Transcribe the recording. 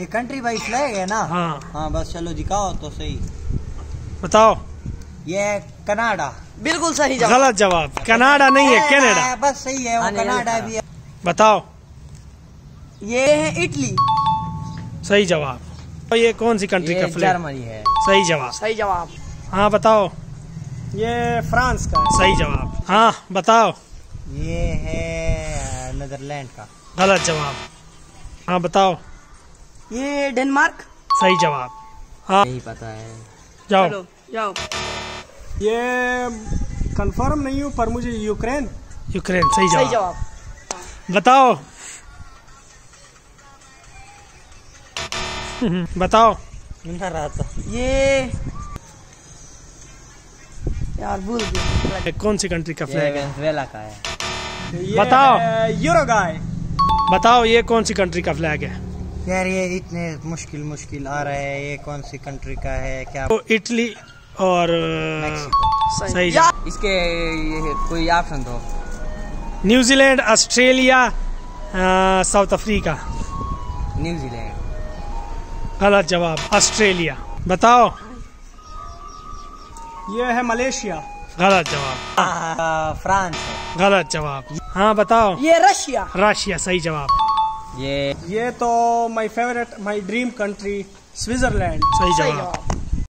ये country wise flag है ना? हाँ हाँ बस चलो दिखाओ तो सही। बताओ। ये कनाडा। बिल्कुल सही जवाब। गलत जवाब, कनाडा नहीं है, कनाडा। बस सही है, वो कनाडा भी है। बताओ। ये है इटली। सही जवाब। तो ये कौन सी कंट्री का फ्लैग? जर्मनी है। सही जवाब। सही जवाब। हाँ बताओ। ये फ्रांस का है। सही जवाब। हाँ बताओ। ये है नीदरलैंड का। गलत जवाब। हाँ बताओ। ये डेनमार्क। सही जवाब। हाँ नहीं पता है। जाओ। चलो जाओ। ये कंफर्म नहीं हूँ पर मुझे यूक्रेन। यूक्रेन। सही सही जवाब। जवाब। बताओ। बताओ। सुना रहा था। ये यार भूल गया। कौन सी कंट्री का ये फ्लैग है? वेनेजुएला का है। ये बताओ। है यूरुग्वे। बताओ ये कौन सी कंट्री का फ्लैग है? यार ये इतने मुश्किल आ रहा है, ये कौन सी कंट्री का है क्या? तो इटली और मैक्सिको। सही जवाब। इसके ये कोई ऑप्शन दो। New Zealand, Australia, south Africa. New Zealand. गलत जवाब, ऑस्ट्रेलिया। बताओ। ये है मलेशिया। गलत जवाब। फ्रांस है। गलत जवाब। हाँ बताओ। ये रशिया। रशिया। सही जवाब। ये ये तो my favourite my dream country Switzerland. सही सही जवाब। जवाब।